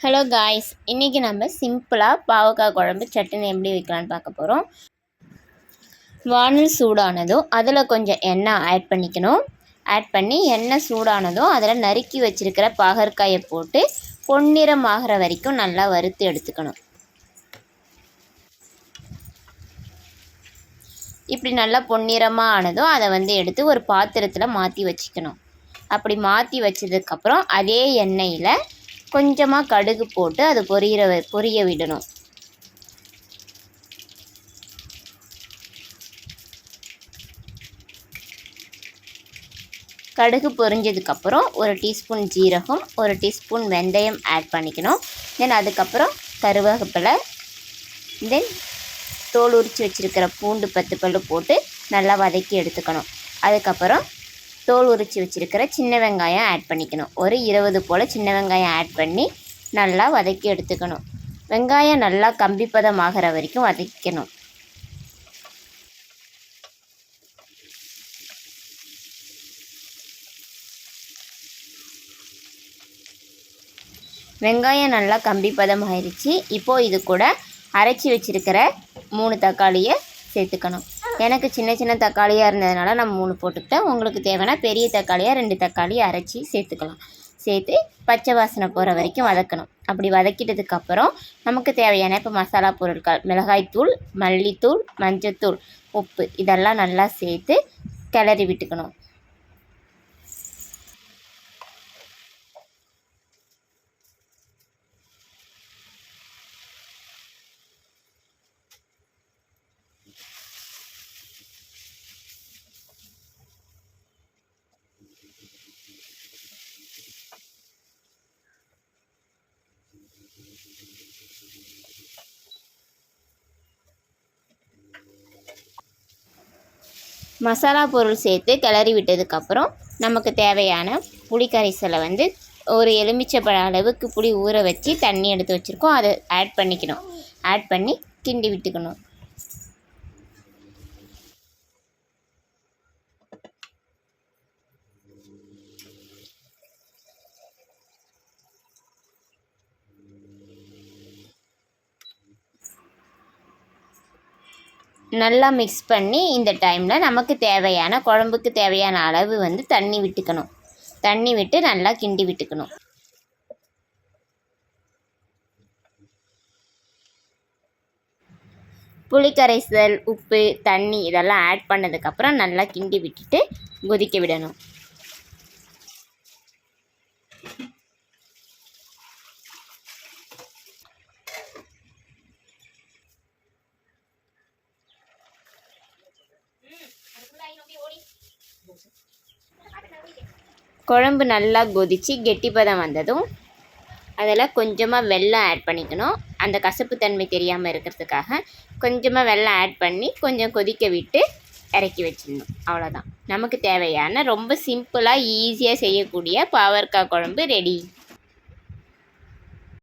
Hello guys, இன்றைக்கி நம்ம சிம்பிளாக பாவக்காய் குழம்பு சட்னி எப்படி வைக்கலான்னு பார்க்க போகிறோம். வானல் சூடானதும் அதில் கொஞ்சம் எண்ணெய் ஆட் பண்ணிக்கணும். ஆட் பண்ணி எண்ணெய் சூடானதும் அதில் நறுக்கி வச்சுருக்கிற பாகற்காயை போட்டு பொன்னிறம் ஆகிற வரைக்கும் நல்லா வறுத்து எடுத்துக்கணும். இப்படி நல்லா பொன்னிறமாக ஆனதும் அதை எடுத்து ஒரு பாத்திரத்தில் மாற்றி வச்சுக்கணும். அப்படி மாற்றி வச்சதுக்கப்புறம் அதே எண்ணெயில் கொஞ்சமாக கடுகு போட்டு அது பொரிய விடணும். கடுகு பொரிஞ்சதுக்கப்புறம் ஒரு டீஸ்பூன் ஜீரகம், ஒரு டீஸ்பூன் வெந்தயம் ஆட் பண்ணிக்கணும். தென் அதுக்கப்புறம் கருவேப்பிலை, தென் தோல் உரித்து வச்சுருக்கிற பூண்டு 10 பல் போட்டு நல்லா வதக்கி எடுத்துக்கணும். அதுக்கப்புறம் தோல் உரித்து வச்சுருக்கிற சின்ன வெங்காயம் ஆட் பண்ணிக்கணும். ஒரு 20 போல் சின்ன வெங்காயம் ஆட் பண்ணி நல்லா வதக்கி எடுத்துக்கணும். வெங்காயம் நல்லா கம்பிப்பதம் ஆகிற வரைக்கும் வதக்கணும். வெங்காயம் நல்லா கம்பிப்பதம் ஆயிடுச்சு. இப்போது இது கூட அரைச்சி வச்சுருக்கிற 3 தக்காளியை சேர்த்துக்கணும். எனக்கு சின்ன சின்ன தக்காளியாக இருந்ததுனால நான் 3 போட்டுக்கிட்டேன். உங்களுக்கு தேவைன்னா பெரிய தக்காளியாக 2 தக்காளி அரைச்சி சேர்த்துக்கலாம். சேர்த்து பச்சை வாசனை போகிற வரைக்கும் வதக்கணும். அப்படி வதக்கிட்டதுக்கப்புறம் நமக்கு தேவையான இப்போ மசாலா பொருட்கள் மிளகாய்த்தூள், மல்லித்தூள், மஞ்சத்தூள், உப்பு இதெல்லாம் நல்லா சேர்த்து கிளறி விட்டுக்கணும். மசாலா பொருள் சேர்த்து கிளறி விட்டதுக்கப்புறம் நமக்கு தேவையான புளி கரைசலை ஒரு எலுமிச்சைப்பழ அளவுக்கு புளி ஊற வச்சு தண்ணி எடுத்து வச்சுருக்கோம். அதை ஆட் பண்ணிக்கணும். ஆட் பண்ணி கிண்டி விட்டுக்கணும். நல்லா மிக்ஸ் பண்ணி இந்த டைமில் நமக்கு தேவையான குழம்புக்கு தேவையான அளவு தண்ணி விட்டுக்கணும். தண்ணி விட்டு நல்லா கிண்டி விட்டுக்கணும். புளிக்கரைசல், உப்பு, தண்ணி இதெல்லாம் ஆட் பண்ணதுக்கப்புறம் நல்லா கிண்டி விட்டுட்டு கொதிக்க விடணும். குழம்பு நல்லா கொதித்து கெட்டிப்பதம் வந்ததும் அதில் கொஞ்சமாக வெல்லம் ஆட் பண்ணிக்கணும். அந்த கசப்பு தன்மை தெரியாமல் இருக்கிறதுக்காக கொஞ்சமாக வெல்லம் ஆட் பண்ணி கொஞ்சம் கொதிக்க விட்டு இறக்கி வச்சிடணும். அவ்வளோதான். நமக்கு தேவையான ரொம்ப சிம்பிளாக ஈஸியாக செய்யக்கூடிய பாவற்காய் குழம்பு ரெடி.